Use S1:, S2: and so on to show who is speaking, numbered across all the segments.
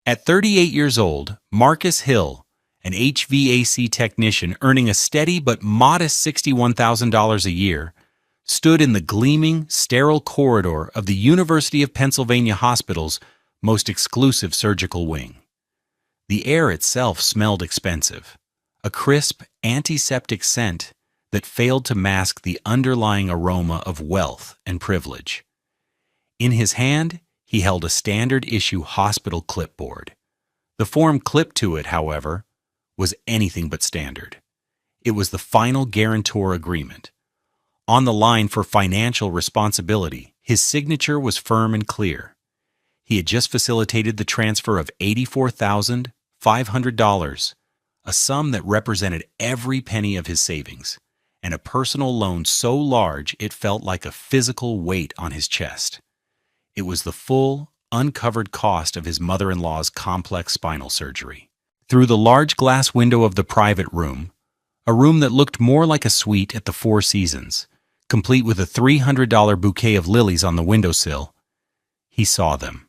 S1: At 38 years old, Marcus Hill, an HVAC technician earning a steady but modest $61,000 a year, stood in the gleaming, sterile corridor of the University of Pennsylvania Hospital's most exclusive surgical wing. The air itself smelled expensive, a crisp, antiseptic scent that failed to mask the underlying aroma of wealth and privilege. In his hand, he held a standard-issue hospital clipboard. The form clipped to it, however, was anything but standard. It was the final guarantor agreement. On the line for financial responsibility, his signature was firm and clear. He had just facilitated the transfer of $84,500, a sum that represented every penny of his savings, and a personal loan so large it felt like a physical weight on his chest. It was the full, uncovered cost of his mother-in-law's complex spinal surgery. Through the large glass window of the private room, a room that looked more like a suite at the Four Seasons, complete with a $300 bouquet of lilies on the windowsill, he saw them.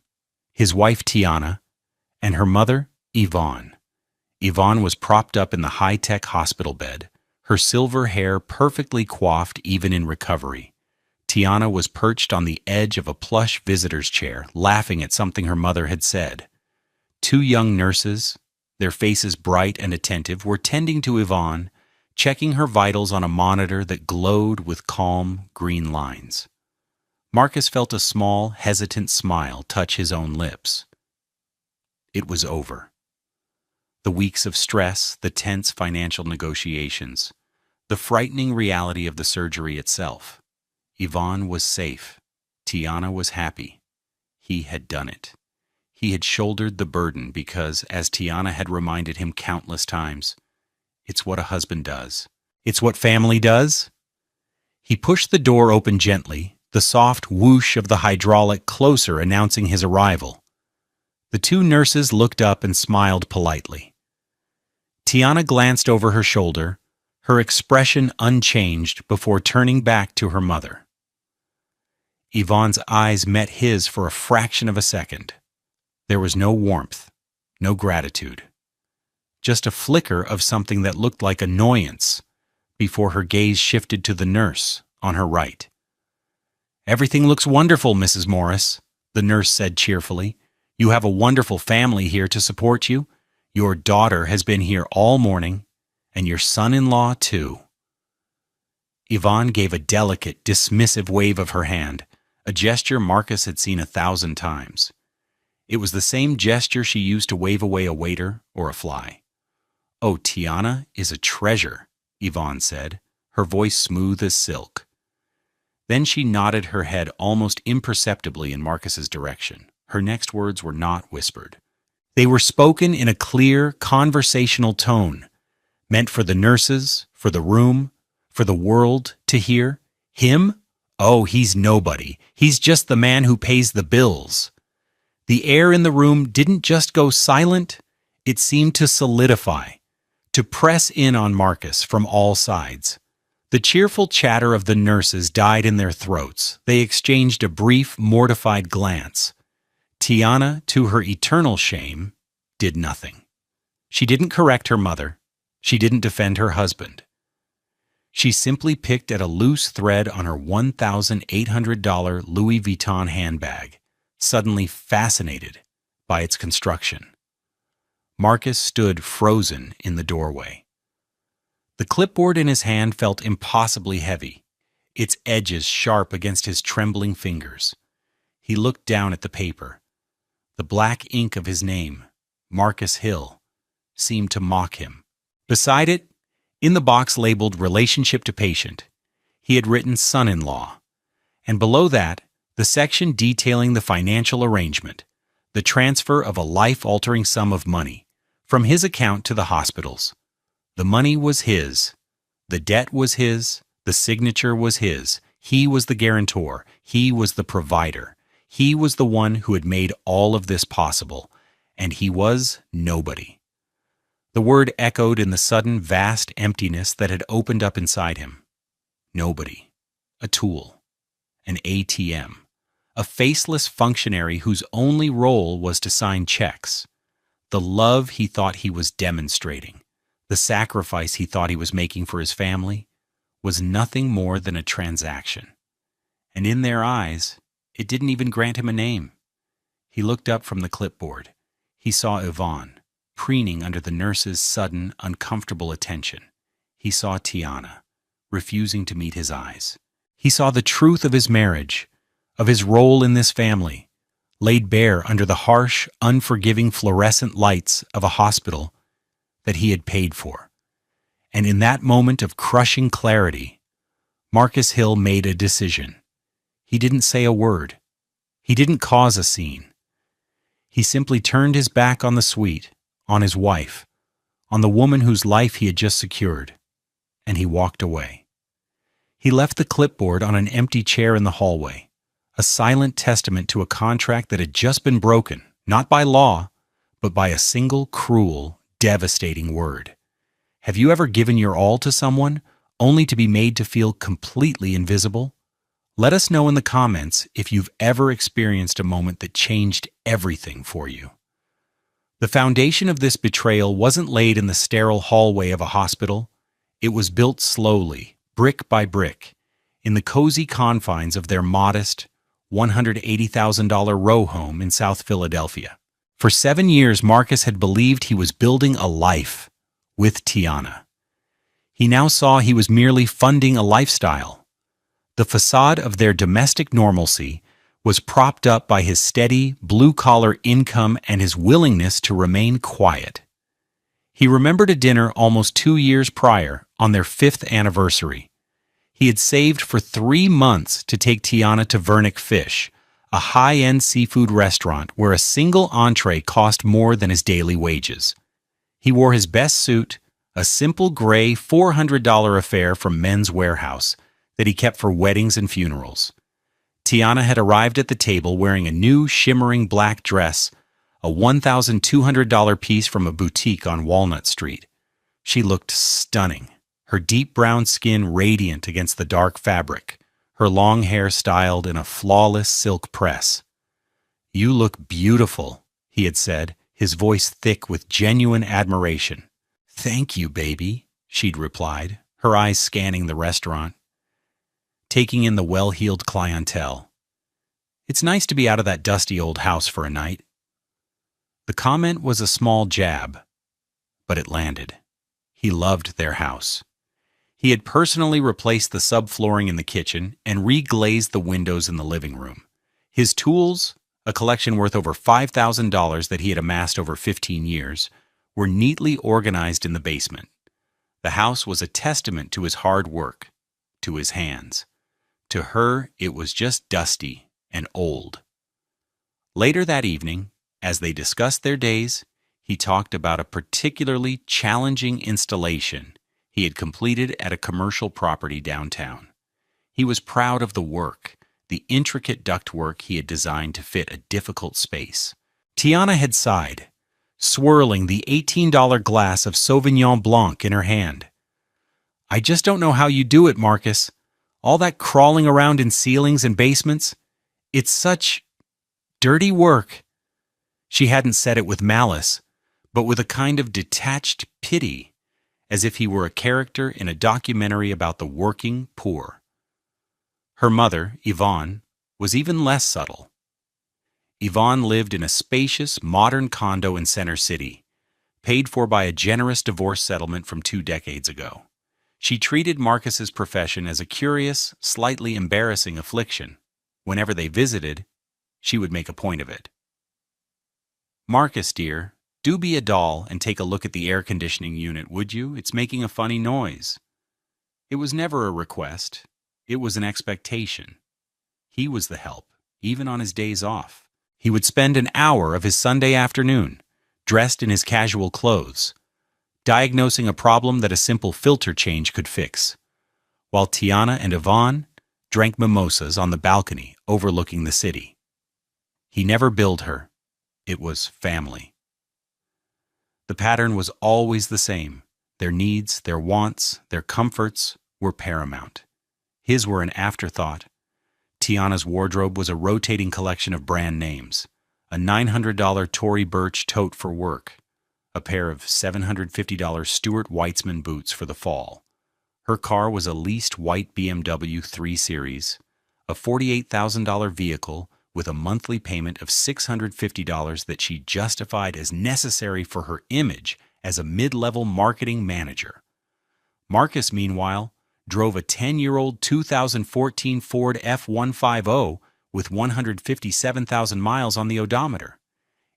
S1: His wife Tiana, and her mother, Yvonne. Yvonne was propped up in the high-tech hospital bed, her silver hair perfectly coiffed even in recovery. Tiana was perched on the edge of a plush visitor's chair, laughing at something her mother had said. Two young nurses, their faces bright and attentive, were tending to Yvonne, checking her vitals on a monitor that glowed with calm green lines. Marcus felt a small, hesitant smile touch his own lips. It was over. The weeks of stress, the tense financial negotiations, the frightening reality of the surgery itself. Yvonne was safe. Tiana was happy. He had done it. He had shouldered the burden because, as Tiana had reminded him countless times, it's what a husband does. It's what family does. He pushed the door open gently, the soft whoosh of the hydraulic closer announcing his arrival. The two nurses looked up and smiled politely. Tiana glanced over her shoulder, her expression unchanged before turning back to her mother. Yvonne's eyes met his for a fraction of a second. There was no warmth, no gratitude. Just a flicker of something that looked like annoyance before her gaze shifted to the nurse on her right. "Everything looks wonderful, Mrs. Morris," the nurse said cheerfully. "You have a wonderful family here to support you. Your daughter has been here all morning, and your son-in-law, too." Yvonne gave a delicate, dismissive wave of her hand, a gesture Marcus had seen 1,000 times. It was the same gesture she used to wave away a waiter or a fly. "Oh, Tiana is a treasure," Yvonne said, her voice smooth as silk. Then she nodded her head almost imperceptibly in Marcus's direction. Her next words were not whispered. They were spoken in a clear, conversational tone, meant for the nurses, for the room, for the world to hear. Him? Oh, he's nobody. He's just the man who pays the bills. The air in the room didn't just go silent, it seemed to solidify, to press in on Marcus from all sides. The cheerful chatter of the nurses died in their throats. They exchanged a brief, mortified glance. Tiana, to her eternal shame, did nothing. She didn't correct her mother. She didn't defend her husband. She simply picked at a loose thread on her $1,800 Louis Vuitton handbag, suddenly fascinated by its construction. Marcus stood frozen in the doorway. The clipboard in his hand felt impossibly heavy, its edges sharp against his trembling fingers. He looked down at the paper. The black ink of his name, Marcus Hill, seemed to mock him. Beside it, in the box labeled Relationship to Patient, he had written Son-in-law, and below that, the section detailing the financial arrangement, the transfer of a life-altering sum of money from his account to the hospital's. The money was his, the debt was his, the signature was his. He was the guarantor, he was the provider, he was the one who had made all of this possible, and he was nobody. The word echoed in the sudden vast emptiness that had opened up inside him. Nobody. A tool. An ATM. A faceless functionary whose only role was to sign checks. The love he thought he was demonstrating, the sacrifice he thought he was making for his family, was nothing more than a transaction. And in their eyes, it didn't even grant him a name. He looked up from the clipboard. He saw Yvonne, preening under the nurse's sudden, uncomfortable attention. He saw Tiana, refusing to meet his eyes. He saw the truth of his marriage, of his role in this family, laid bare under the harsh, unforgiving fluorescent lights of a hospital that he had paid for. And in that moment of crushing clarity, Marcus Hill made a decision. He didn't say a word. He didn't cause a scene. He simply turned his back on the suite, on his wife, on the woman whose life he had just secured, and he walked away. He left the clipboard on an empty chair in the hallway, a silent testament to a contract that had just been broken, not by law, but by a single cruel, devastating word. Have you ever given your all to someone, only to be made to feel completely invisible? Let us know in the comments if you've ever experienced a moment that changed everything for you. The foundation of this betrayal wasn't laid in the sterile hallway of a hospital. It was built slowly, brick by brick, in the cozy confines of their modest, $180,000 row home in South Philadelphia. For 7 years, Marcus had believed he was building a life with Tiana. He now saw he was merely funding a lifestyle. The facade of their domestic normalcy was propped up by his steady, blue-collar income and his willingness to remain quiet. He remembered a dinner almost 2 years prior, on their 5th anniversary. He had saved for 3 months to take Tiana to Vernick Fish, a high-end seafood restaurant where a single entree cost more than his daily wages. He wore his best suit, a simple gray $400 affair from Men's Warehouse that he kept for weddings and funerals. Tiana had arrived at the table wearing a new shimmering black dress, a $1,200 piece from a boutique on Walnut Street. She looked stunning, her deep brown skin radiant against the dark fabric, her long hair styled in a flawless silk press. "You look beautiful," he had said, his voice thick with genuine admiration. "Thank you, baby," she'd replied, her eyes scanning the restaurant, taking in the well-heeled clientele. "It's nice to be out of that dusty old house for a night." The comment was a small jab, but it landed. He loved their house. He had personally replaced the subflooring in the kitchen and reglazed the windows in the living room. His tools, a collection worth over $5,000 that he had amassed over 15 years, were neatly organized in the basement. The house was a testament to his hard work, to his hands. To her, it was just dusty and old. Later that evening, as they discussed their days, he talked about a particularly challenging installation he had completed at a commercial property downtown. He was proud of the work, the intricate ductwork he had designed to fit a difficult space. Tiana had sighed, swirling the $18 glass of Sauvignon Blanc in her hand. "I just don't know how you do it, Marcus. All that crawling around in ceilings and basements, it's such dirty work." She hadn't said it with malice, but with a kind of detached pity, as if he were a character in a documentary about the working poor. Her mother, Yvonne, was even less subtle. Yvonne lived in a spacious, modern condo in Center City, paid for by a generous divorce settlement from 2 decades ago. She treated Marcus's profession as a curious, slightly embarrassing affliction. Whenever they visited, she would make a point of it. "Marcus, dear, do be a doll and take a look at the air conditioning unit, would you? It's making a funny noise." It was never a request. It was an expectation. He was the help, even on his days off. He would spend an hour of his Sunday afternoon, dressed in his casual clothes, diagnosing a problem that a simple filter change could fix, while Tiana and Yvonne drank mimosas on the balcony overlooking the city. He never billed her. It was family. The pattern was always the same. Their needs, their wants, their comforts were paramount. His were an afterthought. Tiana's wardrobe was a rotating collection of brand names, a $900 Tory Burch tote for work, a pair of $750 Stuart Weitzman boots for the fall. Her car was a leased white BMW 3 Series, a $48,000 vehicle with a monthly payment of $650 that she justified as necessary for her image as a mid-level marketing manager. Marcus, meanwhile, drove a 10-year-old 2014 Ford F-150 with 157,000 miles on the odometer.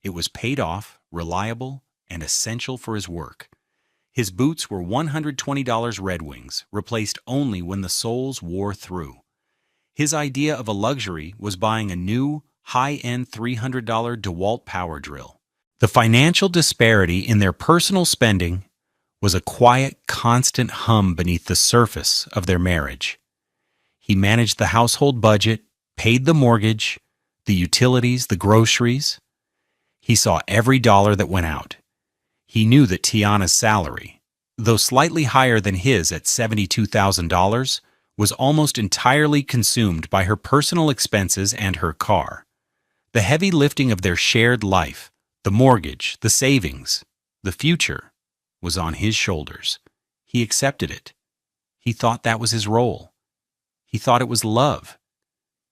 S1: It was paid off, reliable, and essential for his work. His boots were $120 Red Wings, replaced only when the soles wore through. His idea of a luxury was buying a new, high-end $300 DeWalt power drill. The financial disparity in their personal spending was a quiet, constant hum beneath the surface of their marriage. He managed the household budget, paid the mortgage, the utilities, the groceries. He saw every dollar that went out. He knew that Tiana's salary, though slightly higher than his at $72,000, was almost entirely consumed by her personal expenses and her car. The heavy lifting of their shared life, the mortgage, the savings, the future, was on his shoulders. He accepted it. He thought that was his role. He thought it was love.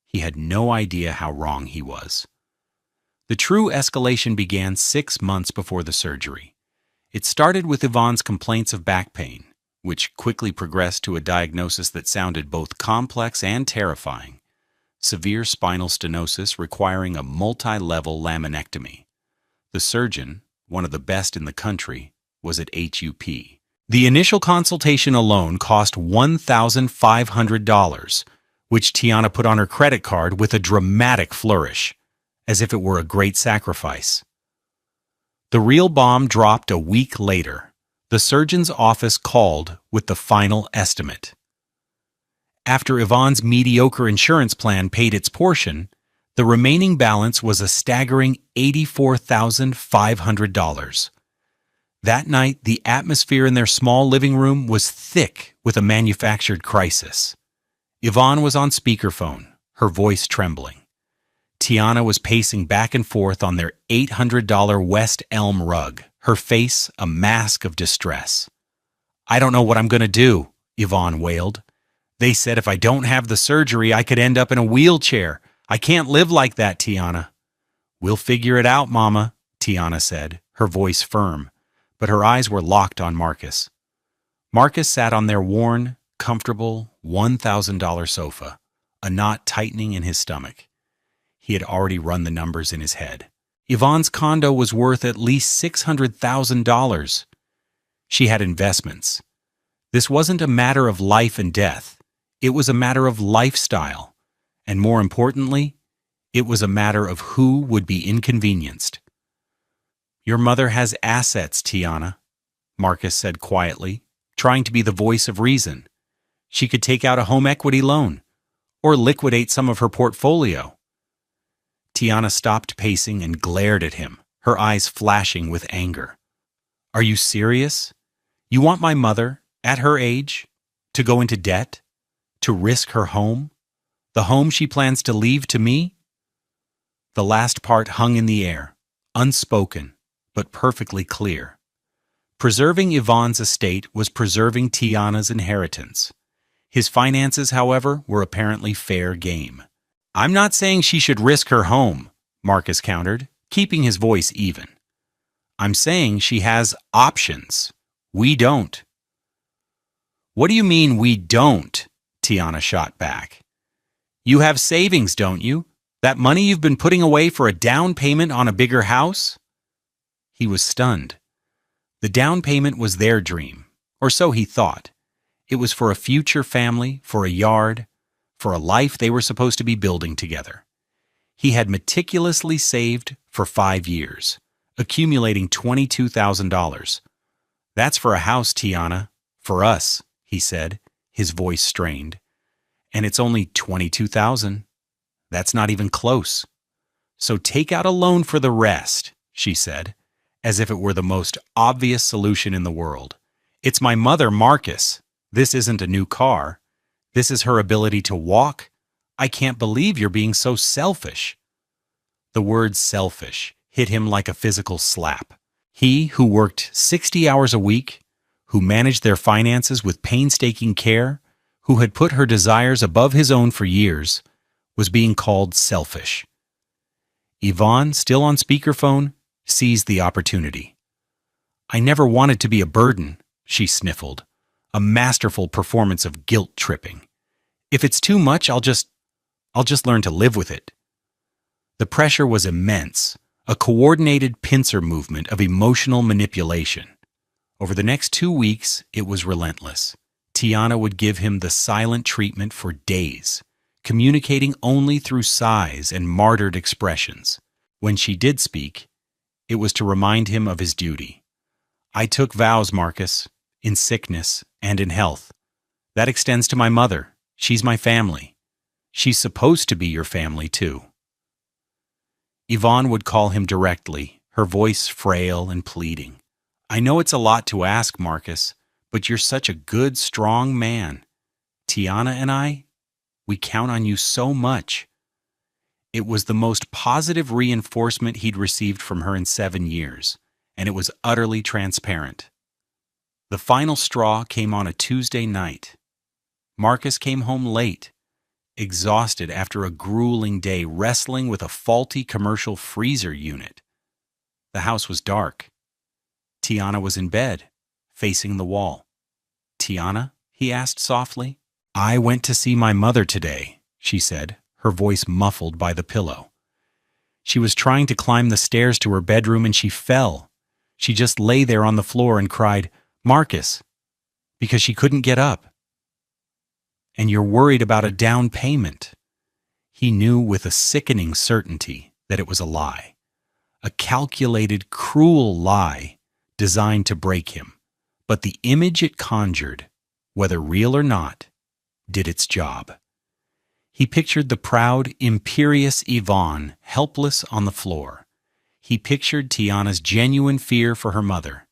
S1: He had no idea how wrong he was. The true escalation began 6 months before the surgery. It started with Yvonne's complaints of back pain, which quickly progressed to a diagnosis that sounded both complex and terrifying: severe spinal stenosis requiring a multi-level laminectomy. The surgeon, one of the best in the country, was at HUP. The initial consultation alone cost $1,500, which Tiana put on her credit card with a dramatic flourish, as if it were a great sacrifice. The real bomb dropped a week later. The surgeon's office called with the final estimate. After Yvonne's mediocre insurance plan paid its portion, the remaining balance was a staggering $84,500. That night, the atmosphere in their small living room was thick with a manufactured crisis. Yvonne was on speakerphone, her voice trembling. Tiana was pacing back and forth on their $800 West Elm rug, her face a mask of distress. "I don't know what I'm going to do," Yvonne wailed. "They said if I don't have the surgery, I could end up in a wheelchair. I can't live like that, Tiana." "We'll figure it out, Mama," Tiana said, her voice firm, but her eyes were locked on Marcus. Marcus sat on their worn, comfortable $1,000 sofa, a knot tightening in his stomach. He had already run the numbers in his head. Yvonne's condo was worth at least $600,000. She had investments. This wasn't a matter of life and death. It was a matter of lifestyle. And more importantly, it was a matter of who would be inconvenienced. "Your mother has assets, Tiana," Marcus said quietly, trying to be the voice of reason. "She could take out a home equity loan, or liquidate some of her portfolio." Tiana stopped pacing and glared at him, her eyes flashing with anger. "Are you serious? You want my mother, at her age, to go into debt? To risk her home? The home she plans to leave to me?" The last part hung in the air, unspoken, but perfectly clear. Preserving Yvonne's estate was preserving Tiana's inheritance. His finances, however, were apparently fair game. "I'm not saying she should risk her home," Marcus countered, keeping his voice even. "I'm saying she has options. We don't." "What do you mean we don't?" Tiana shot back. "You have savings, don't you? That money you've been putting away for a down payment on a bigger house?" He was stunned. The down payment was their dream, or so he thought. It was for a future family, for a yard, for a life they were supposed to be building together. He had meticulously saved for 5 years, accumulating $22,000. "That's for a house, Tiana. For us," he said, his voice strained. "And it's only $22,000. That's not even close. So take out a loan for the rest," she said, as if it were the most obvious solution in the world. "It's my mother, Marcus. This isn't a new car. This is her ability to walk. I can't believe you're being so selfish." The word selfish hit him like a physical slap. He who worked 60 hours a week, who managed their finances with painstaking care, who had put her desires above his own for years, was being called selfish. Yvonne, still on speakerphone, seized the opportunity. "I never wanted to be a burden," she sniffled, a masterful performance of guilt tripping. "If it's too much, I'll just learn to live with it." The pressure was immense, a coordinated pincer movement of emotional manipulation. Over the next 2 weeks, it was relentless. Tiana would give him the silent treatment for days, communicating only through sighs and martyred expressions. When she did speak, it was to remind him of his duty. "I took vows, Marcus, in sickness and in health. That extends to my mother. She's my family. She's supposed to be your family, too." Yvonne would call him directly, her voice frail and pleading. "I know it's a lot to ask, Marcus, but you're such a good, strong man. Tiana and we count on you so much." It was the most positive reinforcement he'd received from her in 7 years, and it was utterly transparent. The final straw came on a Tuesday night. Marcus came home late, exhausted after a grueling day wrestling with a faulty commercial freezer unit. The house was dark. Tiana was in bed, facing the wall. "Tiana?" he asked softly. "I went to see my mother today," she said, her voice muffled by the pillow. "She was trying to climb the stairs to her bedroom and she fell. She just lay there on the floor and cried, 'Marcus,' because she couldn't get up. And you're worried about a down payment." He knew with a sickening certainty that it was a lie. A calculated, cruel lie designed to break him. But the image it conjured, whether real or not, did its job. He pictured the proud, imperious Yvonne helpless on the floor. He pictured Tiana's genuine fear for her mother,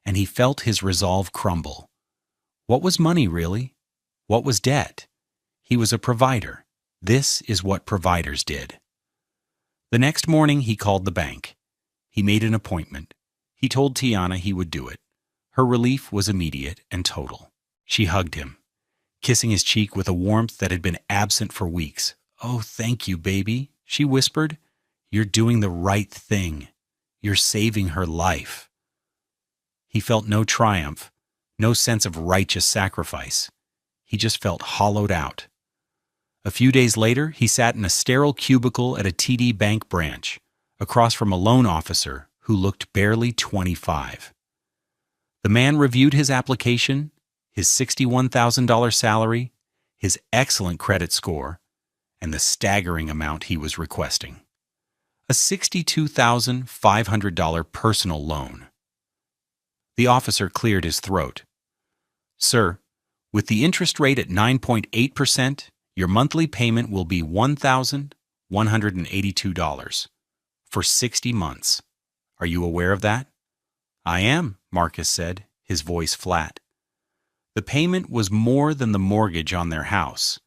S1: and he felt his resolve crumble. What was money, really? What was debt? He was a provider. This is what providers did. The next morning he called the bank. He made an appointment. He told Tiana he would do it. Her relief was immediate and total. She hugged him, kissing his cheek with a warmth that had been absent for weeks. "Oh, thank you, baby," she whispered. "You're doing the right thing. You're saving her life." He felt no triumph, no sense of righteous sacrifice. He just felt hollowed out. A few days later, he sat in a sterile cubicle at a TD Bank branch, across from a loan officer who looked barely 25. The man reviewed his application, his $61,000 salary, his excellent credit score, and the staggering amount he was requesting. A $62,500 personal loan. The officer cleared his throat. "Sir, with the interest rate at 9.8%, your monthly payment will be $1,182 for 60 months. Are you aware of that?" "I am," Marcus said, his voice flat. The payment was more than the mortgage on their house.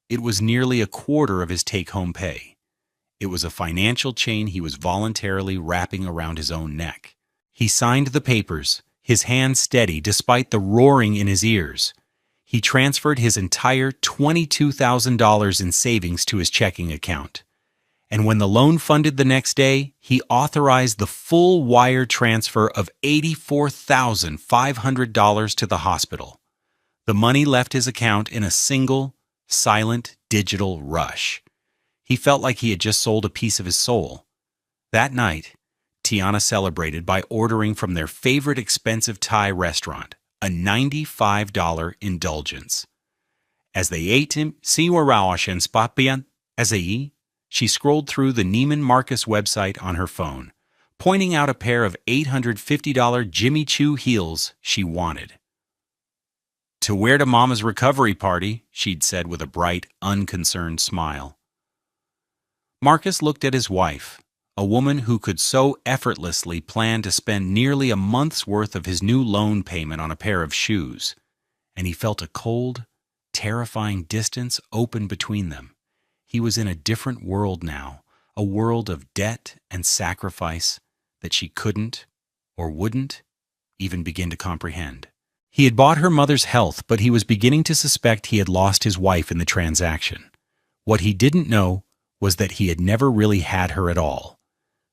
S1: It was nearly a quarter of his take-home pay. It was a financial chain he was voluntarily wrapping around his own neck. He signed the papers, his hand steady despite the roaring in his ears. He transferred his entire $22,000 in savings to his checking account. And when the loan funded the next day, he authorized the full wire transfer of $84,500 to the hospital. The money left his account in a single, silent, digital rush. He felt like he had just sold a piece of his soul. That night, Tiana celebrated by ordering from their favorite expensive Thai restaurant, a $95 indulgence. As they ate him, she scrolled through the Neiman Marcus website on her phone, pointing out a pair of $850 Jimmy Choo heels she wanted. "To wear to Mama's recovery party," she'd said with a bright, unconcerned smile. Marcus looked at his wife, a woman who could so effortlessly plan to spend nearly a month's worth of his new loan payment on a pair of shoes, and he felt a cold, terrifying distance open between them. He was in a different world now, a world of debt and sacrifice that she couldn't or wouldn't even begin to comprehend. He had bought her mother's health, but he was beginning to suspect he had lost his wife in the transaction. What he didn't know was that he had never really had her at all.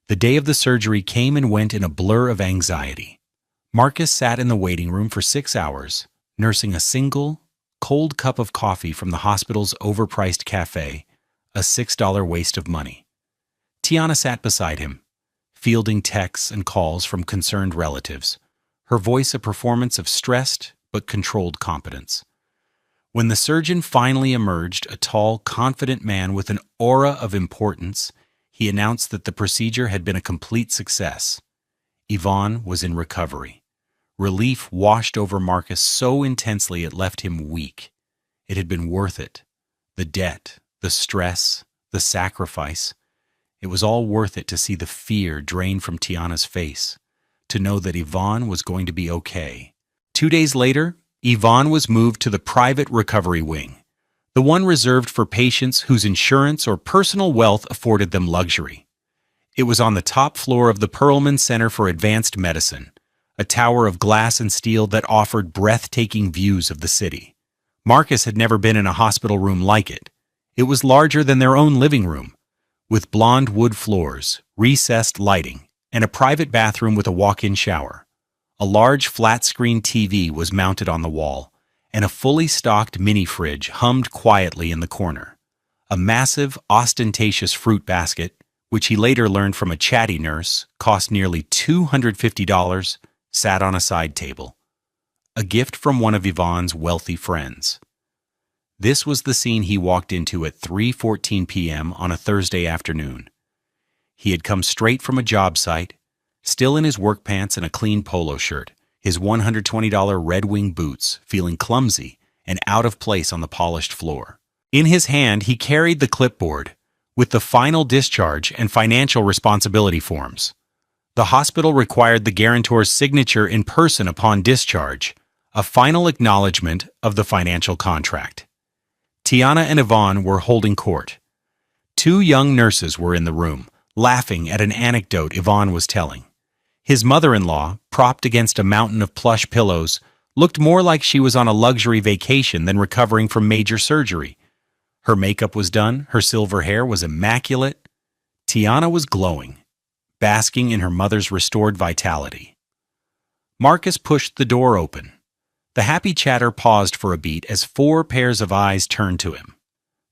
S1: The day of the surgery came and went in a blur of anxiety. Marcus sat in the waiting room for 6 hours, nursing a single, cold cup of coffee from the hospital's overpriced cafe, a $6 waste of money. Tiana sat beside him, fielding texts and calls from concerned relatives, her voice a performance of stressed but controlled competence. When the surgeon finally emerged, a tall, confident man with an aura of importance, he announced that the procedure had been a complete success. Yvonne was in recovery. Relief washed over Marcus so intensely it left him weak. It had been worth it. The debt, the stress, the sacrifice. It was all worth it to see the fear drain from Tiana's face, to know that Yvonne was going to be okay. 2 days later, Yvonne was moved to the private recovery wing, the one reserved for patients whose insurance or personal wealth afforded them luxury. It was on the top floor of the Perelman Center for Advanced Medicine, a tower of glass and steel that offered breathtaking views of the city. Marcus had never been in a hospital room like it. It was larger than their own living room, with blonde wood floors, recessed lighting, and a private bathroom with a walk-in shower. A large flat-screen TV was mounted on the wall, and a fully stocked mini-fridge hummed quietly in the corner. A massive, ostentatious fruit basket, which he later learned from a chatty nurse, cost nearly $250, sat on a side table. A gift from one of Yvonne's wealthy friends. This was the scene he walked into at 3:14 p.m. on a Thursday afternoon. He had come straight from a job site, still in his work pants and a clean polo shirt, his $120 Red Wing boots feeling clumsy and out of place on the polished floor. In his hand, he carried the clipboard with the final discharge and financial responsibility forms. The hospital required the guarantor's signature in person upon discharge, a final acknowledgement of the financial contract. Tiana and Yvonne were holding court. 2 young nurses were in the room, laughing at an anecdote Yvonne was telling. His mother-in-law, propped against a mountain of plush pillows, looked more like she was on a luxury vacation than recovering from major surgery. Her makeup was done, her silver hair was immaculate. Tiana was glowing, basking in her mother's restored vitality. Marcus pushed the door open. The happy chatter paused for a beat as 4 pairs of eyes turned to him.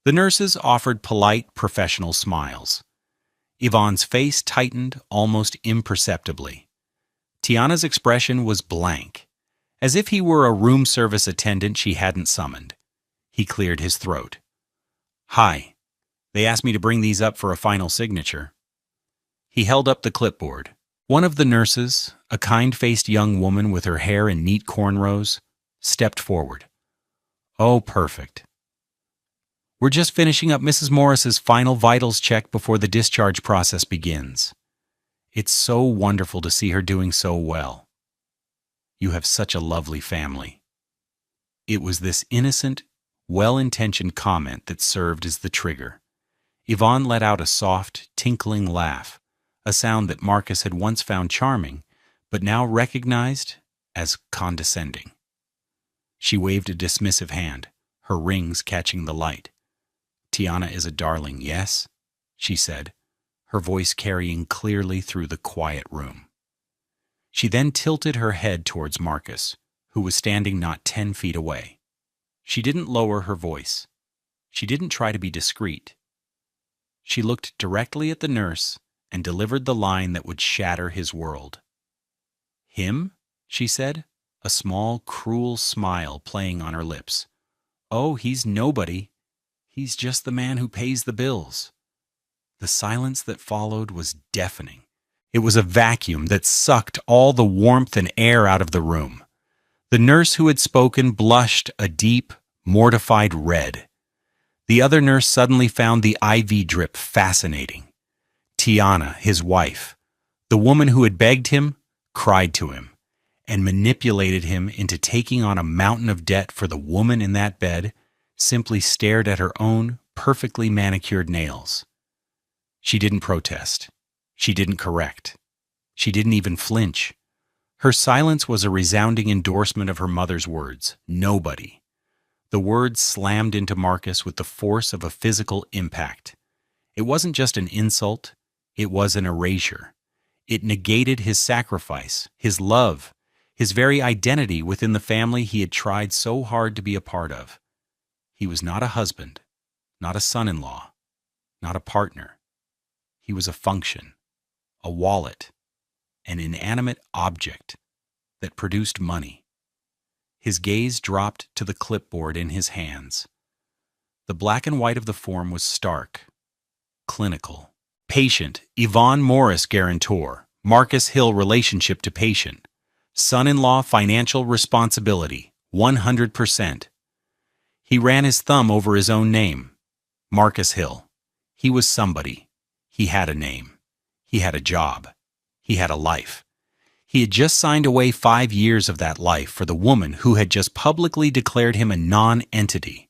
S1: The nurses offered polite, professional smiles. Yvonne's face tightened almost imperceptibly. Tiana's expression was blank, as if he were a room service attendant she hadn't summoned. He cleared his throat. "Hi. They asked me to bring these up for a final signature." He held up the clipboard. One of the nurses, a kind-faced young woman with her hair in neat cornrows, stepped forward. "Oh, perfect. We're just finishing up Mrs. Morris's final vitals check before the discharge process begins. It's so wonderful to see her doing so well. You have such a lovely family." It was this innocent, well-intentioned comment that served as the trigger. Yvonne let out a soft, tinkling laugh, a sound that Marcus had once found charming, but now recognized as condescending. She waved a dismissive hand, her rings catching the light. "Tiana is a darling, yes?" she said, her voice carrying clearly through the quiet room. She then tilted her head towards Marcus, who was standing not 10 feet away. She didn't lower her voice. She didn't try to be discreet. She looked directly at the nurse and delivered the line that would shatter his world. "Him?" she said, a small, cruel smile playing on her lips. "Oh, he's nobody. He's just the man who pays the bills." The silence that followed was deafening. It was a vacuum that sucked all the warmth and air out of the room. The nurse who had spoken blushed a deep, mortified red. The other nurse suddenly found the IV drip fascinating. Tiana, his wife, the woman who had begged him, cried to him, and manipulated him into taking on a mountain of debt for the woman in that bed, simply stared at her own perfectly manicured nails. She didn't protest. She didn't correct. She didn't even flinch. Her silence was a resounding endorsement of her mother's words, nobody. The words slammed into Marcus with the force of a physical impact. It wasn't just an insult, it was an erasure. It negated his sacrifice, his love, his very identity within the family he had tried so hard to be a part of. He was not a husband, not a son-in-law, not a partner. He was a function, a wallet, an inanimate object that produced money. His gaze dropped to the clipboard in his hands. The black and white of the form was stark, clinical. Patient, Yvonne Morris guarantor, Marcus Hill relationship to patient. Son-in-law financial responsibility, 100%. He ran his thumb over his own name. Marcus Hill. He was somebody. He had a name. He had a job. He had a life. He had just signed away 5 years of that life for the woman who had just publicly declared him a non-entity.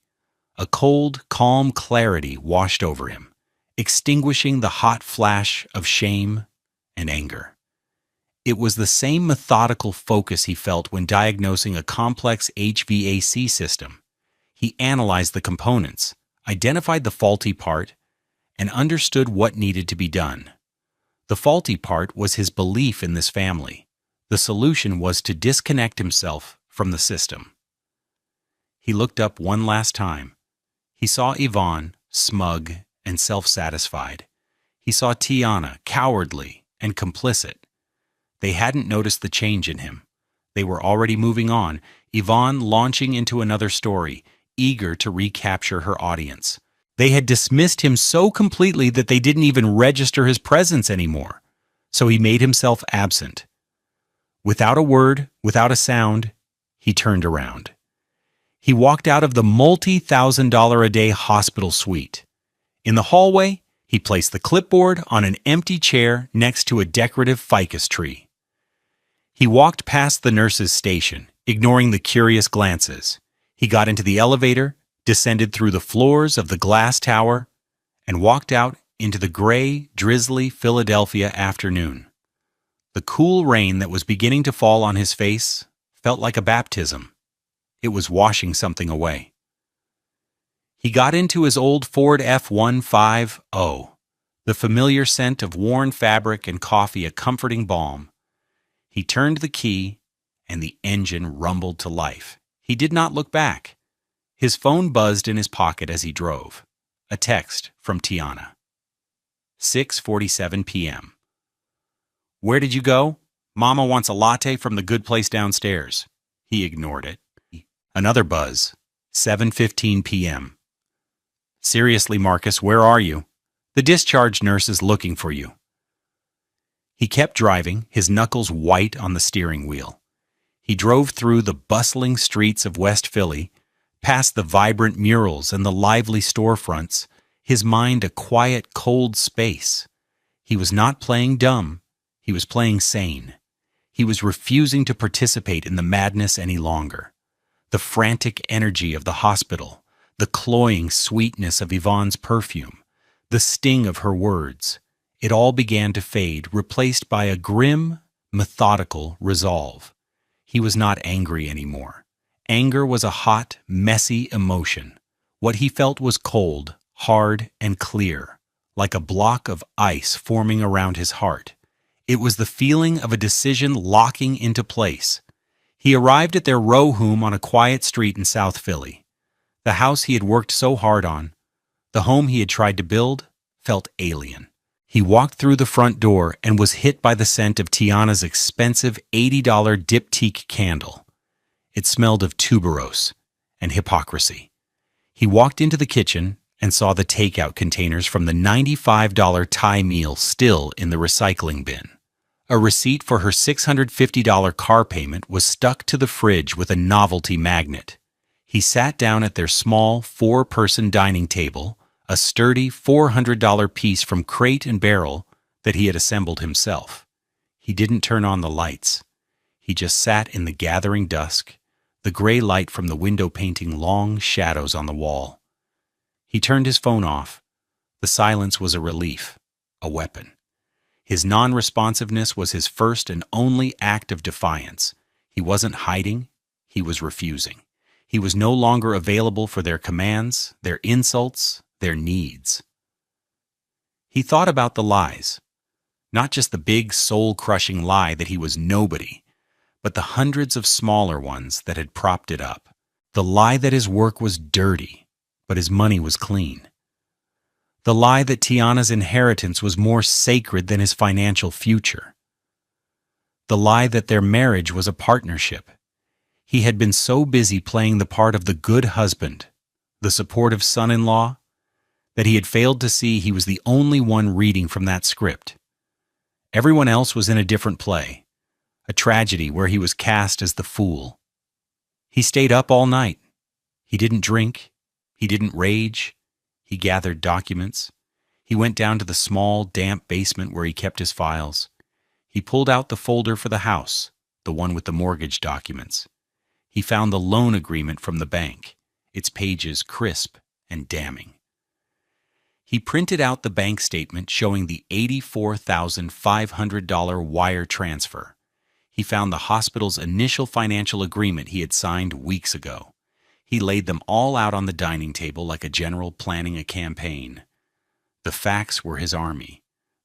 S1: A cold, calm clarity washed over him, extinguishing the hot flash of shame and anger. It was the same methodical focus he felt when diagnosing a complex HVAC system. He analyzed the components, identified the faulty part, and understood what needed to be done. The faulty part was his belief in this family. The solution was to disconnect himself from the system. He looked up one last time. He saw Yvonne, smug and self-satisfied. He saw Tiana, cowardly and complicit. They hadn't noticed the change in him. They were already moving on, Yvonne launching into another story, eager to recapture her audience. They had dismissed him so completely that they didn't even register his presence anymore. So he made himself absent. Without a word, without a sound, he turned around. He walked out of the multi-thousand-dollar-a-day hospital suite. In the hallway, he placed the clipboard on an empty chair next to a decorative ficus tree. He walked past the nurse's station, ignoring the curious glances. He got into the elevator, descended through the floors of the glass tower, and walked out into the gray, drizzly Philadelphia afternoon. The cool rain that was beginning to fall on his face felt like a baptism. It was washing something away. He got into his old Ford F-150, the familiar scent of worn fabric and coffee a comforting balm. He turned the key, and the engine rumbled to life. He did not look back. His phone buzzed in his pocket as he drove. A text from Tiana. 6:47 p.m. Where did you go? Mama wants a latte from the good place downstairs. He ignored it. Another buzz. 7:15 p.m. Seriously, Marcus, where are you? The discharge nurse is looking for you. He kept driving, his knuckles white on the steering wheel. He drove through the bustling streets of West Philly, past the vibrant murals and the lively storefronts, his mind a quiet, cold space. He was not playing dumb. He was playing sane. He was refusing to participate in the madness any longer. The frantic energy of the hospital, the cloying sweetness of Yvonne's perfume, the sting of her words, it all began to fade, replaced by a grim, methodical resolve. He was not angry anymore. Anger was a hot, messy emotion. What he felt was cold, hard, and clear, like a block of ice forming around his heart. It was the feeling of a decision locking into place. He arrived at their row home on a quiet street in South Philly. The house he had worked so hard on, the home he had tried to build, felt alien. He walked through the front door and was hit by the scent of Tiana's expensive $80 diptyque candle. It smelled of tuberose and hypocrisy. He walked into the kitchen and saw the takeout containers from the $95 Thai meal still in the recycling bin. A receipt for her $650 car payment was stuck to the fridge with a novelty magnet. He sat down at their small 4-person dining table, a sturdy $400 piece from Crate and Barrel that he had assembled himself. He didn't turn on the lights. He just sat in the gathering dusk, the gray light from the window painting long shadows on the wall. He turned his phone off. The silence was a relief. a weapon. His non-responsiveness was his first and only act of defiance. He wasn't hiding, he was refusing. He was no longer available for their commands, their insults, their needs. He thought about the lies, not just the big soul-crushing lie that he was nobody, but the hundreds of smaller ones that had propped it up. The lie that his work was dirty, but his money was clean. The lie that Tiana's inheritance was more sacred than his financial future. The lie that their marriage was a partnership. He had been so busy playing the part of the good husband, the supportive son-in-law, that he had failed to see he was the only one reading from that script. Everyone else was in a different play, a tragedy where he was cast as the fool. He stayed up all night. He didn't drink. He didn't rage. He gathered documents. He went down to the small, damp basement where he kept his files. He pulled out the folder for the house, the one with the mortgage documents. He found the loan agreement from the bank, its pages crisp and damning. He printed out the bank statement showing the $84,500 wire transfer. He found the hospital's initial financial agreement he had signed weeks ago. He laid them all out on the dining table like a general planning a campaign. The facts were his army.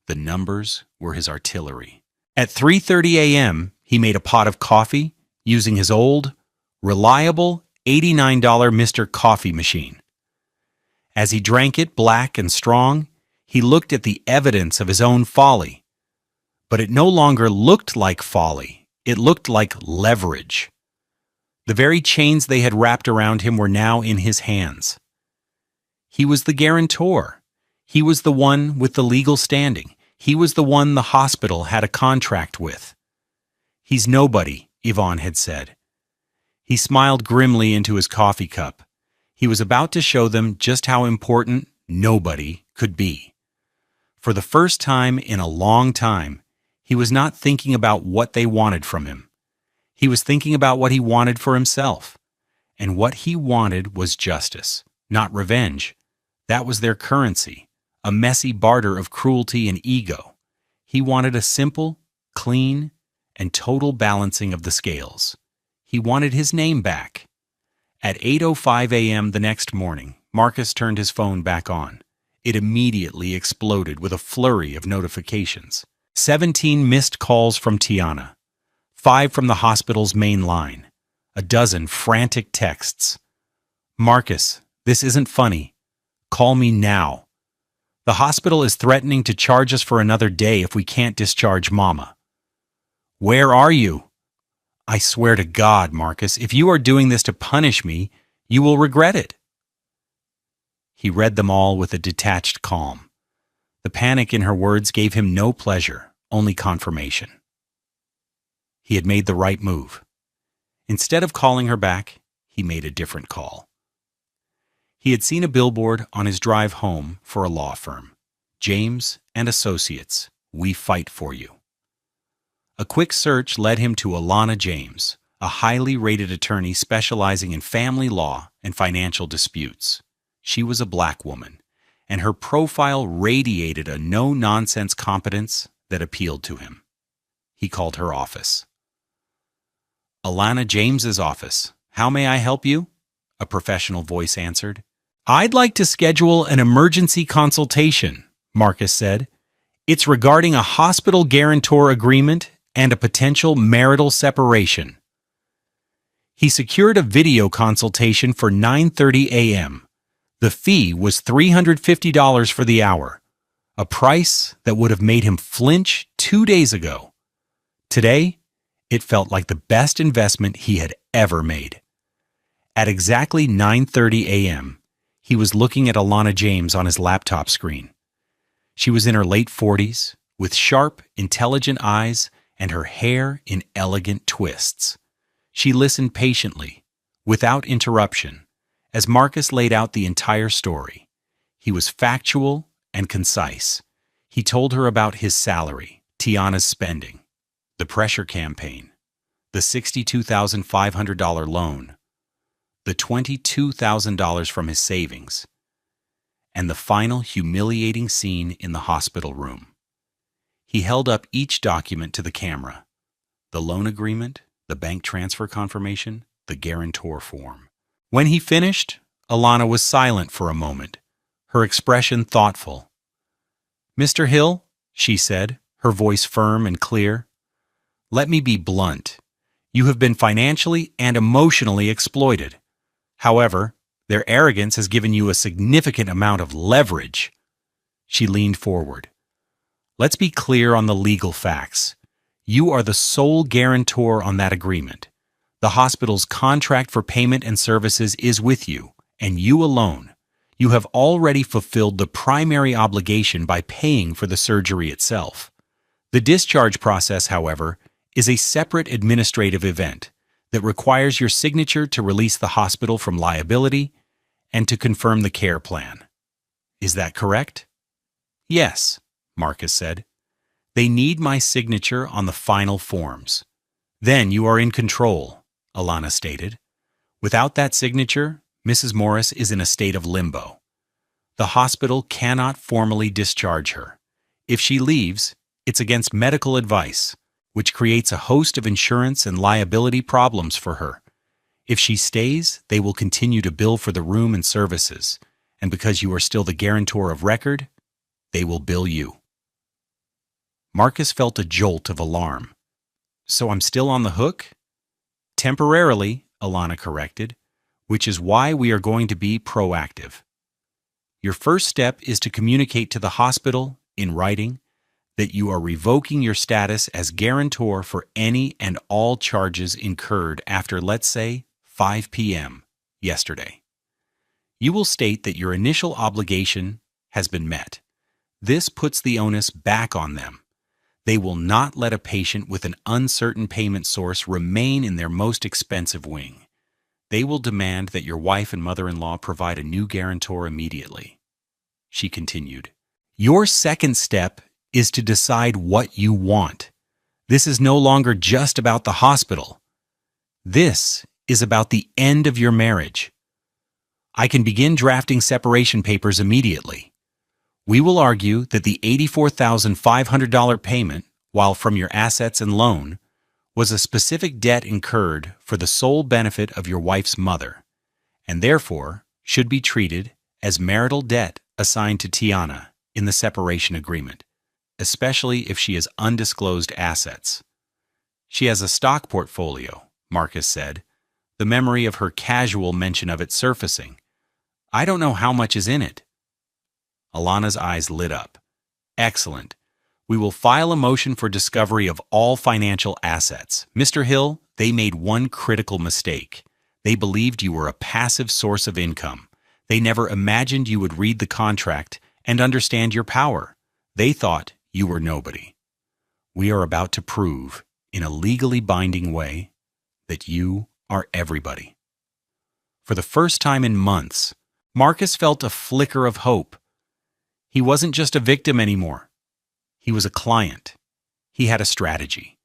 S1: The numbers were his artillery. At 3:30 a.m., he made a pot of coffee using his old, reliable $89 Mr. Coffee machine. As he drank it black and strong, he looked at the evidence of his own folly. But it no longer looked like folly. It looked like leverage. The very chains they had wrapped around him were now in his hands. He was the guarantor. He was the one with the legal standing. He was the one the hospital had a contract with. "He's nobody," Yvonne had said. He smiled grimly into his coffee cup. He was about to show them just how important nobody could be. For the first time in a long time, he was not thinking about what they wanted from him. He was thinking about what he wanted for himself. And what he wanted was justice, not revenge. That was their currency, a messy barter of cruelty and ego. He wanted a simple, clean, and total balancing of the scales. He wanted his name back. At 8:05 a.m. the next morning, Marcus turned his phone back on. It immediately exploded with a flurry of notifications. 17 missed calls from Tiana, 5 from the hospital's main line, a dozen frantic texts. "Marcus, this isn't funny. Call me now. The hospital is threatening to charge us for another day if we can't discharge Mama." "Where are you?" "I swear to God, Marcus, if you are doing this to punish me, you will regret it." He read them all with a detached calm. The panic in her words gave him no pleasure, only confirmation. He had made the right move. Instead of calling her back, he made a different call. He had seen a billboard on his drive home for a law firm. "James and Associates, we fight for you." A quick search led him to Alana James, a highly rated attorney specializing in family law and financial disputes. She was a black woman, and her profile radiated a no-nonsense competence that appealed to him. He called her office. "Alana James's office. How may I help you?" a professional voice answered. "I'd like to schedule an emergency consultation," Marcus said. "It's regarding a hospital guarantor agreement and a potential marital separation." He secured a video consultation for 9:30 a.m. The fee was $350 for the hour, a price that would have made him flinch 2 days ago. Today, it felt like the best investment he had ever made. At exactly 9:30 a.m., he was looking at Alana James on his laptop screen. She was in her late 40s, with sharp, intelligent eyes and her hair in elegant twists. She listened patiently, without interruption, as Marcus laid out the entire story. He was factual and concise. He told her about his salary, Tiana's spending, the pressure campaign, the $62,500 loan, the $22,000 from his savings. and the final humiliating scene in the hospital room. He held up each document to the camera: the loan agreement, the bank transfer confirmation, the guarantor form. When he finished, Alana was silent for a moment, her expression thoughtful. "Mr. Hill," she said, her voice firm and clear, "let me be blunt. You have been financially and emotionally exploited. However, their arrogance has given you a significant amount of leverage." She leaned forward. "Let's be clear on the legal facts. You are the sole guarantor on that agreement. The hospital's contract for payment and services is with you, and you alone. You have already fulfilled the primary obligation by paying for the surgery itself. The discharge process, however, is a separate administrative event that requires your signature to release the hospital from liability and to confirm the care plan. Is that correct?" "Yes," Marcus said. "They need my signature on the final forms. Then you are in control," Alana stated. "Without that signature, Mrs. Morris is in a state of limbo. The hospital cannot formally discharge her. If she leaves, it's against medical advice, which creates a host of insurance and liability problems for her. If she stays, they will continue to bill for the room and services, and because you are still the guarantor of record, they will bill you." Marcus felt a jolt of alarm. "So I'm still on the hook?" "Temporarily," Alana corrected, "which is why we are going to be proactive. Your first step is to communicate to the hospital, in writing, that you are revoking your status as guarantor for any and all charges incurred after, let's say, 5 p.m. yesterday. You will state that your initial obligation has been met. This puts the onus back on them. They will not let a patient with an uncertain payment source remain in their most expensive wing. They will demand that your wife and mother-in-law provide a new guarantor immediately." She continued, "Your second step is to decide what you want. This is no longer just about the hospital. This is about the end of your marriage. I can begin drafting separation papers immediately. We will argue that the $84,500 payment, while from your assets and loan, was a specific debt incurred for the sole benefit of your wife's mother, and therefore should be treated as marital debt assigned to Tiana in the separation agreement, especially if she has undisclosed assets. She has a stock portfolio," Marcus said, the memory of her casual mention of it surfacing. "I don't know how much is in it." Alana's eyes lit up. "Excellent. We will file a motion for discovery of all financial assets. Mr. Hill, they made one critical mistake. They believed you were a passive source of income. They never imagined you would read the contract and understand your power. They thought you were nobody. We are about to prove, in a legally binding way, that you are everybody." For the first time in months, Marcus felt a flicker of hope. He wasn't just a victim anymore. He was a client. He had a strategy.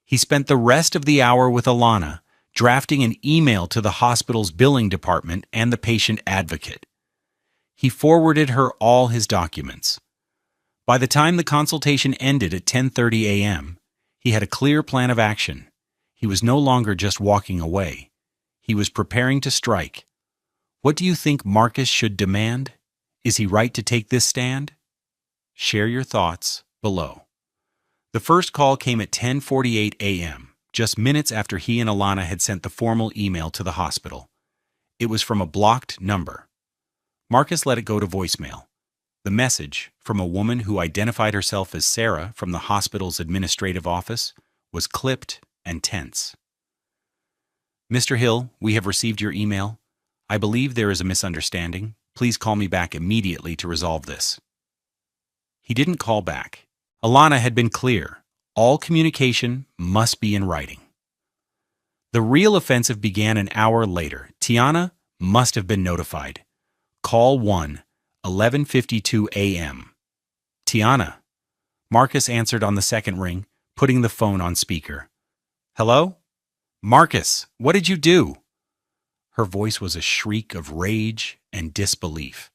S1: He spent the rest of the hour with Alana, drafting an email to the hospital's billing department and the patient advocate. He forwarded her all his documents. By the time the consultation ended at 10:30 a.m., he had a clear plan of action. He was no longer just walking away. He was preparing to strike. What do you think Marcus should demand? Is he right to take this stand? Share your thoughts below. The first call came at 10:48 a.m., just minutes after he and Alana had sent the formal email to the hospital. It was from a blocked number. Marcus let it go to voicemail. The message, from a woman who identified herself as Sarah from the hospital's administrative office, was clipped and tense. "Mr. Hill, we have received your email. I believe there is a misunderstanding. Please call me back immediately to resolve this." He didn't call back. Alana had been clear. All communication must be in writing. The real offensive began an hour later. Tiana must have been notified. Call 1, 11:52 a.m. "Tiana." Marcus answered on the second ring, putting the phone on speaker. "Hello? Marcus, what did you do?" Her voice was a shriek of rage and disbelief.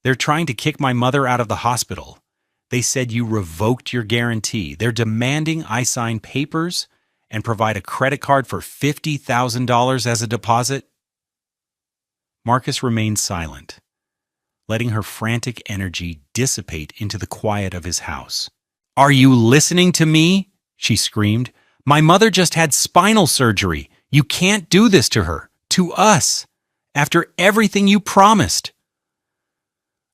S1: They're trying to kick my mother out of the hospital. They said you revoked your guarantee. They're demanding I sign papers and provide a credit card for $50,000 as a deposit." Marcus remained silent, letting her frantic energy dissipate into the quiet of his house. "Are you listening to me?" she screamed. "My mother just had spinal surgery. You can't do this to her, to us, after everything you promised."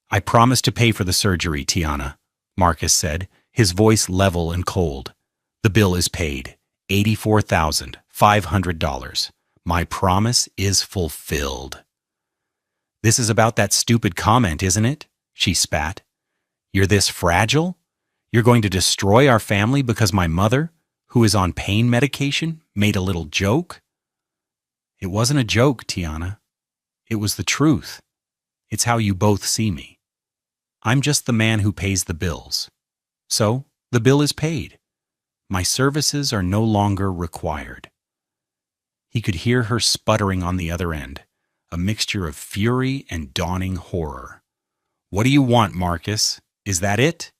S1: "I promised to pay for the surgery, Tiana," Marcus said, his voice level and cold. "The bill is paid, $84,500. My promise is fulfilled." "This is about that stupid comment, isn't it?" she spat. "You're this fragile? You're going to destroy our family because my mother, who is on pain medication, made a little joke?" "It wasn't a joke, Tiana. It was the truth. It's how you both see me. I'm just the man who pays the bills. So, the bill is paid. My services are no longer required." He could hear her sputtering on the other end, a mixture of fury and dawning horror. "What do you want, Marcus? Is that it?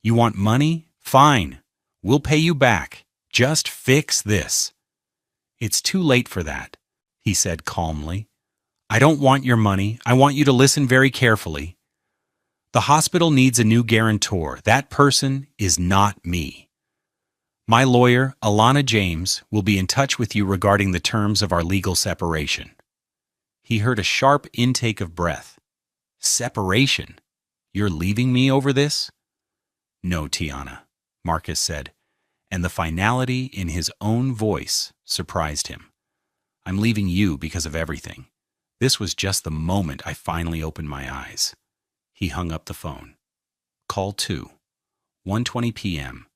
S1: You want money? Fine. We'll pay you back. Just fix this." "It's too late for that," he said calmly. "I don't want your money. I want you to listen very carefully. The hospital needs a new guarantor. That person is not me. My lawyer, Alana James, will be in touch with you regarding the terms of our legal separation." He heard a sharp intake of breath. "Separation? You're leaving me over this?" "No, Tiana," Marcus said, and the finality in his own voice surprised him. "I'm leaving you because of everything. This was just the moment I finally opened my eyes." He hung up the phone. Call 2, 1:20 p.m.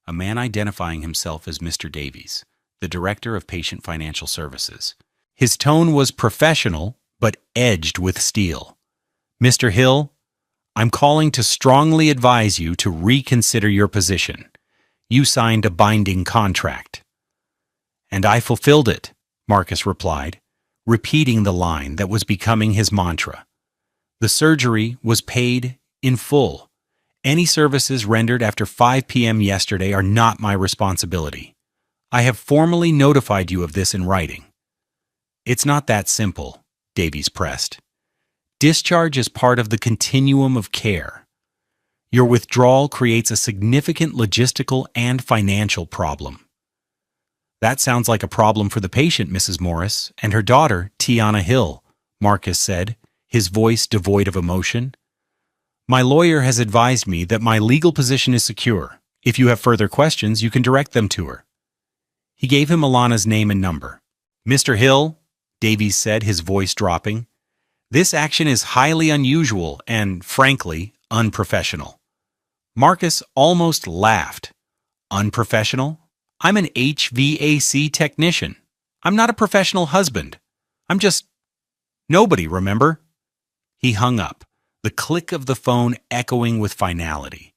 S1: A man identifying himself as Mr. Davies, the Director of Patient Financial Services. His tone was professional, but edged with steel. "Mr. Hill, I'm calling to strongly advise you to reconsider your position. You signed a binding contract." "And I fulfilled it," Marcus replied, repeating the line that was becoming his mantra. "The surgery was paid in full. Any services rendered after 5 p.m. yesterday are not my responsibility. I have formally notified you of this in writing." "It's not that simple," Davies pressed. "Discharge is part of the continuum of care. Your withdrawal creates a significant logistical and financial problem." "That sounds like a problem for the patient, Mrs. Morris, and her daughter, Tiana Hill," Marcus said, his voice devoid of emotion. "My lawyer has advised me that my legal position is secure. If you have further questions, you can direct them to her." He gave him Alana's name and number. "Mr. Hill," Davies said, his voice dropping, "this action is highly unusual and, frankly, unprofessional." Marcus almost laughed. "Unprofessional? I'm an HVAC technician. I'm not a professional husband. I'm just nobody, remember?" He hung up, the click of the phone echoing with finality.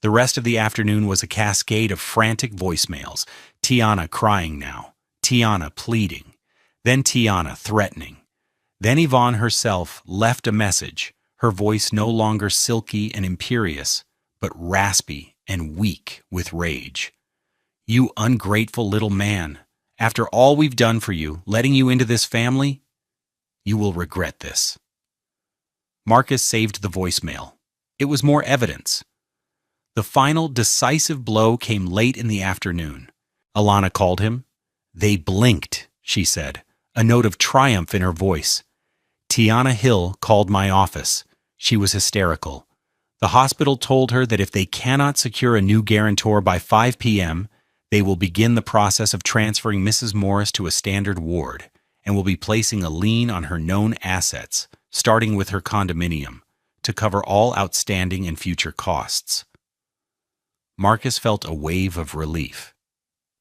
S1: The rest of the afternoon was a cascade of frantic voicemails. Tiana crying now, Tiana pleading, then Tiana threatening. Then Yvonne herself left a message, her voice no longer silky and imperious, but raspy and weak with rage. "You ungrateful little man. After all we've done for you, letting you into this family, you will regret this." Marcus saved the voicemail. It was more evidence. The final decisive blow came late in the afternoon. Alana called him. "They blinked," she said, a note of triumph in her voice. "Tiana Hill called my office. She was hysterical. The hospital told her that if they cannot secure a new guarantor by 5 p.m., they will begin the process of transferring Mrs. Morris to a standard ward and will be placing a lien on her known assets, starting with her condominium, to cover all outstanding and future costs." Marcus felt a wave of relief.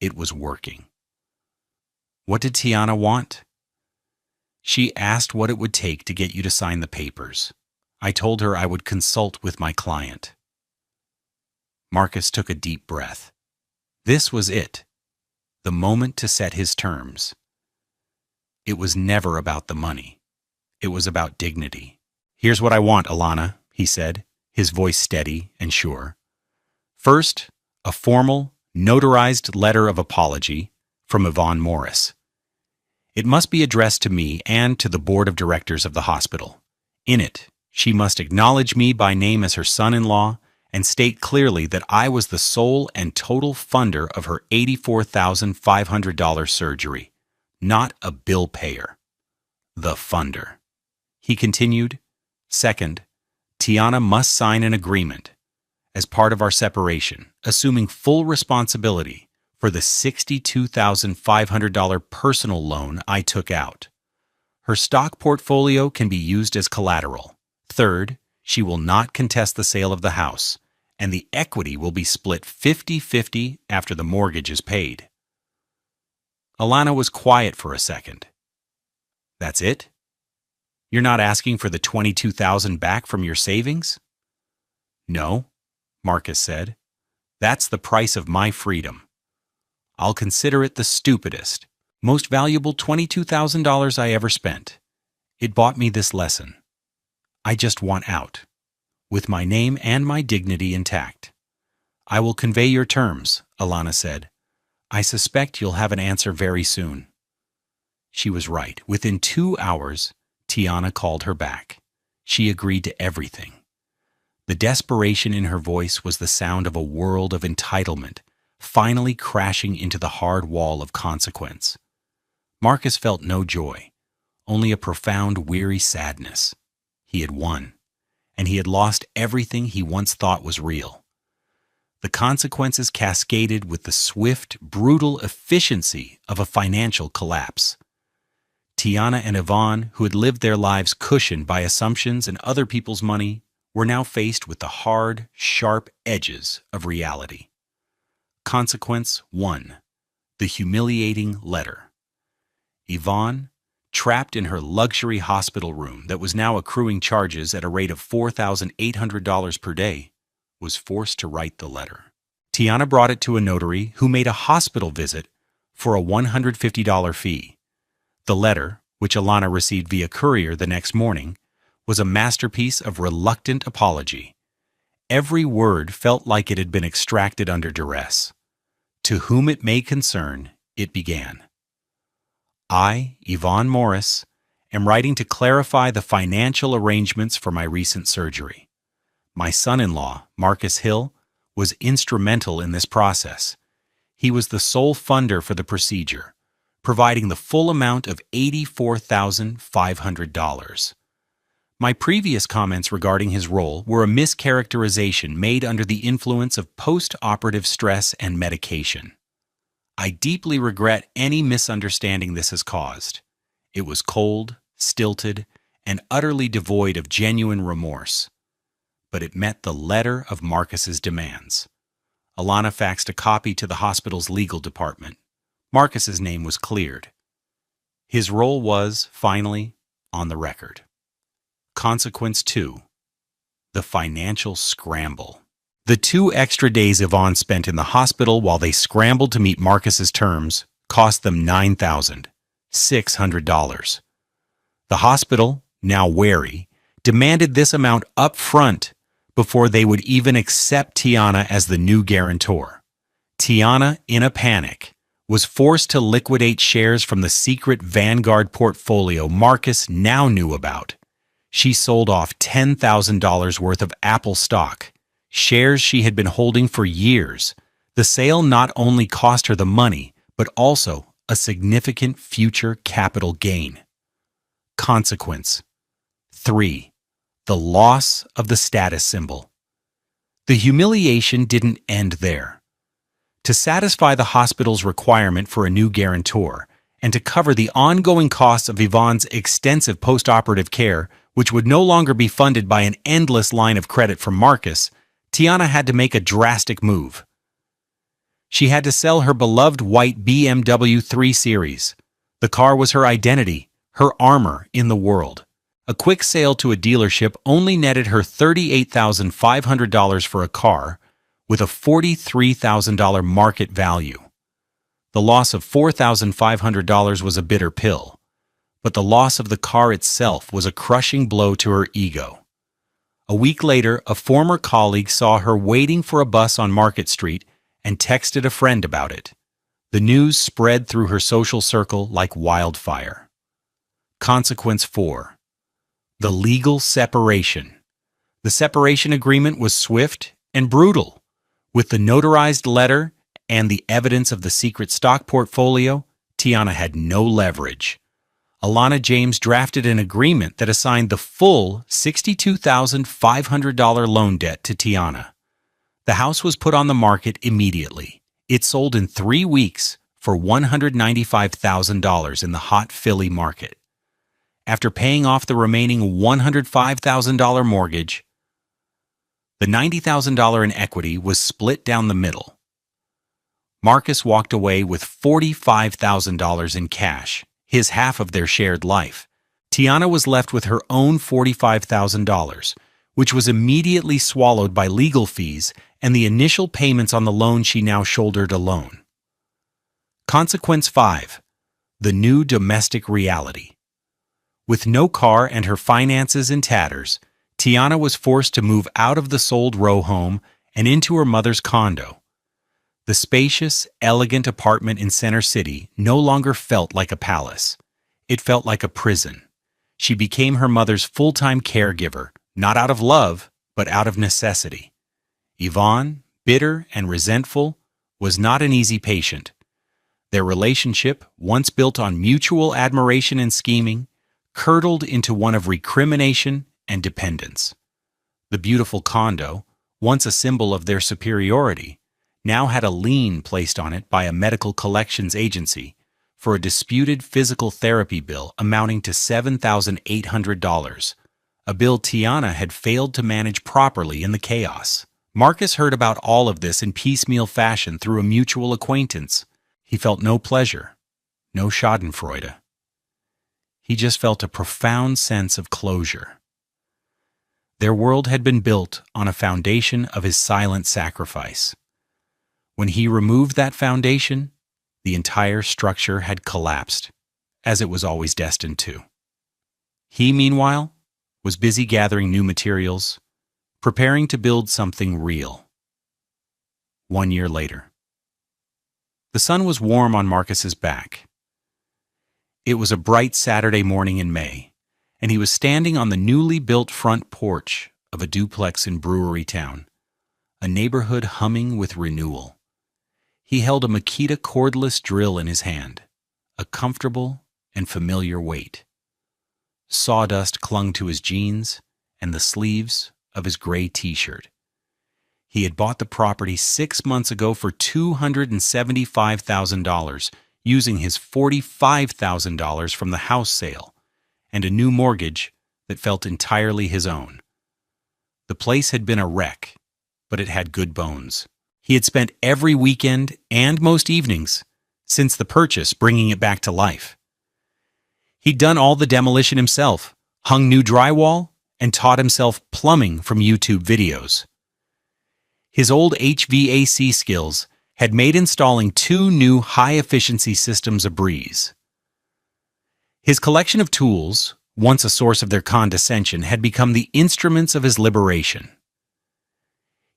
S1: It was working. What did Tiana want? "She asked what it would take to get you to sign the papers. I told her I would consult with my client." Marcus took a deep breath. This was it, the moment to set his terms. It was never about the money. It was about dignity. "Here's what I want, Alana," he said, his voice steady and sure. "First, a formal, notarized letter of apology from Yvonne Morris. It must be addressed to me and to the board of directors of the hospital. In it, she must acknowledge me by name as her son-in-law and state clearly that I was the sole and total funder of her $84,500 surgery, not a bill payer. The funder." He continued, "Second, Tiana must sign an agreement as part of our separation, assuming full responsibility for the $62,500 personal loan I took out. Her stock portfolio can be used as collateral. Third, she will not contest the sale of the house, and the equity will be split 50-50 after the mortgage is paid." Alana was quiet for a second. "That's it? You're not asking for the $22,000 back from your savings?" "No," Marcus said. "That's the price of my freedom. I'll consider it the stupidest, most valuable $22,000 I ever spent. It bought me this lesson. I just want out, with my name and my dignity intact." "I will convey your terms," Alana said. "I suspect you'll have an answer very soon." She was right. Within 2 hours, Tiana called her back. She agreed to everything. The desperation in her voice was the sound of a world of entitlement finally crashing into the hard wall of consequence. Marcus felt no joy, only a profound, weary sadness. He had won, and he had lost everything he once thought was real. The consequences cascaded with the swift, brutal efficiency of a financial collapse. Tiana and Yvonne, who had lived their lives cushioned by assumptions and other people's money, were now faced with the hard, sharp edges of reality. Consequence 1. The humiliating letter. Yvonne, trapped in her luxury hospital room that was now accruing charges at a rate of $4,800 per day, was forced to write the letter. Tiana brought it to a notary who made a hospital visit for a $150 fee. The letter, which Alana received via courier the next morning, was a masterpiece of reluctant apology. Every word felt like it had been extracted under duress. To whom it may concern, it began. "I, Yvonne Morris, am writing to clarify the financial arrangements for my recent surgery. My son-in-law, Marcus Hill, was instrumental in this process. He was the sole funder for the procedure, providing the full amount of $84,500. My previous comments regarding his role were a mischaracterization made under the influence of post-operative stress and medication. I deeply regret any misunderstanding this has caused. It was cold, stilted, and utterly devoid of genuine remorse. But it met the letter of Marcus's demands." Alana faxed a copy to the hospital's legal department. Marcus's name was cleared. His role was, finally, on the record. Consequence 2. The financial scramble. The 2 extra days Yvonne spent in the hospital while they scrambled to meet Marcus's terms cost them $9,600. The hospital, now wary, demanded this amount up front before they would even accept Tiana as the new guarantor. Tiana, in a panic, was forced to liquidate shares from the secret Vanguard portfolio Marcus now knew about. She sold off $10,000 worth of Apple stock, shares she had been holding for years. The sale not only cost her the money, but also a significant future capital gain. Consequence 3. The loss of the status symbol. The humiliation didn't end there. To satisfy the hospital's requirement for a new guarantor, and to cover the ongoing costs of Yvonne's extensive post-operative care, which would no longer be funded by an endless line of credit from Marcus, Tiana had to make a drastic move. She had to sell her beloved white BMW 3 Series. The car was her identity, her armor in the world. A quick sale to a dealership only netted her $38,500 for a car, with a $43,000 market value. The loss of $4,500 was a bitter pill, but the loss of the car itself was a crushing blow to her ego. A week later, a former colleague saw her waiting for a bus on Market Street and texted a friend about it. The news spread through her social circle like wildfire. Consequence 4. The legal separation. The separation agreement was swift and brutal. With the notarized letter and the evidence of the secret stock portfolio, Tiana had no leverage. Alana James drafted an agreement that assigned the full $62,500 loan debt to Tiana. The house was put on the market immediately. It sold in 3 weeks for $195,000 in the hot Philly market. After paying off the remaining $105,000 mortgage, the $90,000 in equity was split down the middle. Marcus walked away with $45,000 in cash, his half of their shared life. Tiana was left with her own $45,000, which was immediately swallowed by legal fees and the initial payments on the loan she now shouldered alone. Consequence 5. The new domestic reality. With no car and her finances in tatters, Tiana was forced to move out of the sold row home and into her mother's condo. The spacious, elegant apartment in Center City no longer felt like a palace. It felt like a prison. She became her mother's full-time caregiver, not out of love, but out of necessity. Yvonne, bitter and resentful, was not an easy patient. Their relationship, once built on mutual admiration and scheming, curdled into one of recrimination and dependence. The beautiful condo, once a symbol of their superiority, now had a lien placed on it by a medical collections agency for a disputed physical therapy bill amounting to $7,800, a bill Tiana had failed to manage properly in the chaos. Marcus heard about all of this in piecemeal fashion through a mutual acquaintance. He felt no pleasure, no schadenfreude. He just felt a profound sense of closure. Their world had been built on a foundation of his silent sacrifice. When he removed that foundation, the entire structure had collapsed, as it was always destined to. He, meanwhile, was busy gathering new materials, preparing to build something real. 1 year later. The sun was warm on Marcus's back. It was a bright Saturday morning in May, and he was standing on the newly built front porch of a duplex in Brewery Town, a neighborhood humming with renewal. He held a Makita cordless drill in his hand, a comfortable and familiar weight. Sawdust clung to his jeans and the sleeves of his gray t-shirt. He had bought the property 6 months ago for $275,000, using his $45,000 from the house sale and a new mortgage that felt entirely his own. The place had been a wreck, but it had good bones. He had spent every weekend and most evenings since the purchase bringing it back to life. He'd done all the demolition himself, hung new drywall, and taught himself plumbing from YouTube videos. His old HVAC skills had made installing 2 new high-efficiency systems a breeze. His collection of tools, once a source of their condescension, had become the instruments of his liberation.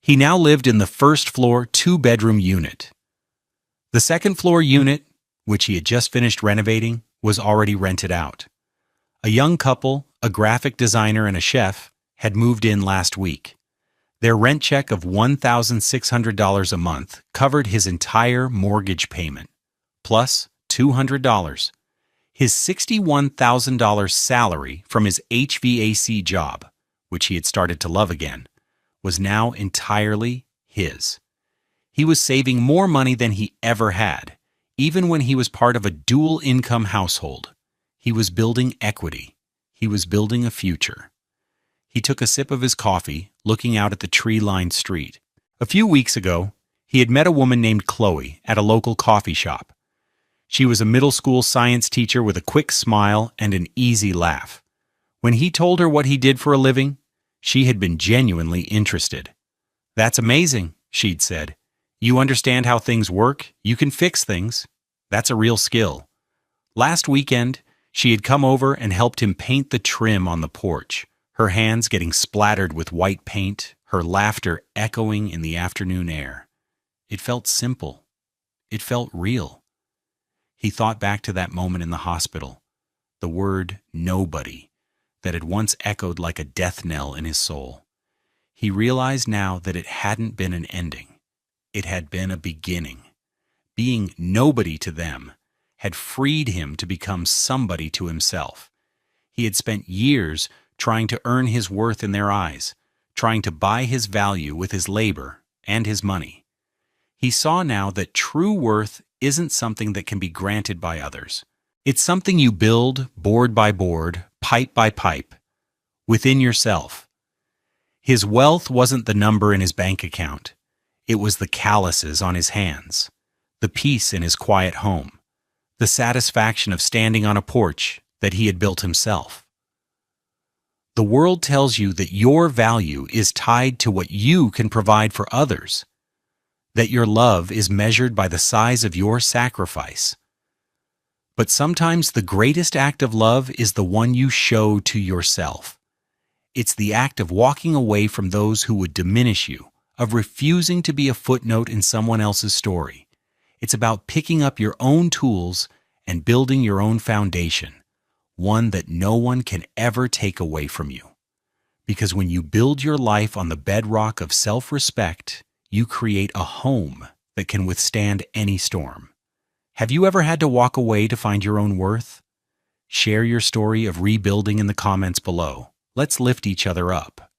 S1: He now lived in the first-floor 2-bedroom unit. The second-floor unit, which he had just finished renovating, was already rented out. A young couple, a graphic designer and a chef, had moved in last week. Their rent check of $1,600 a month covered his entire mortgage payment, plus $200. His $61,000 salary from his HVAC job, which he had started to love again, was now entirely his. He was saving more money than he ever had, even when he was part of a dual-income household. He was building equity. He was building a future. He took a sip of his coffee, looking out at the tree-lined street. A few weeks ago, he had met a woman named Chloe at a local coffee shop. She was a middle school science teacher with a quick smile and an easy laugh. When he told her what he did for a living, she had been genuinely interested. "That's amazing," she'd said. "You understand how things work. You can fix things. That's a real skill." Last weekend, She had come over and helped him paint the trim on the porch, her hands getting splattered with white paint, her laughter echoing in the afternoon air. It felt simple. It felt real. He thought back to that moment in the hospital, the word nobody that had once echoed like a death knell in his soul. He realized now that it hadn't been an ending. It had been a beginning. Being nobody to them had freed him to become somebody to himself. He had spent years trying to earn his worth in their eyes, trying to buy his value with his labor and his money. He saw now that true worth isn't something that can be granted by others. It's something you build board by board, pipe by pipe, within yourself. His wealth wasn't the number in his bank account. It was the calluses on his hands, the peace in his quiet home, the satisfaction of standing on a porch that he had built himself. The world tells you that your value is tied to what you can provide for others, that your love is measured by the size of your sacrifice. But sometimes the greatest act of love is the one you show to yourself. It's the act of walking away from those who would diminish you, of refusing to be a footnote in someone else's story. It's about picking up your own tools and building your own foundation, one that no one can ever take away from you. Because when you build your life on the bedrock of self-respect, you create a home that can withstand any storm. Have you ever had to walk away to find your own worth? Share your story of rebuilding in the comments below. Let's lift each other up.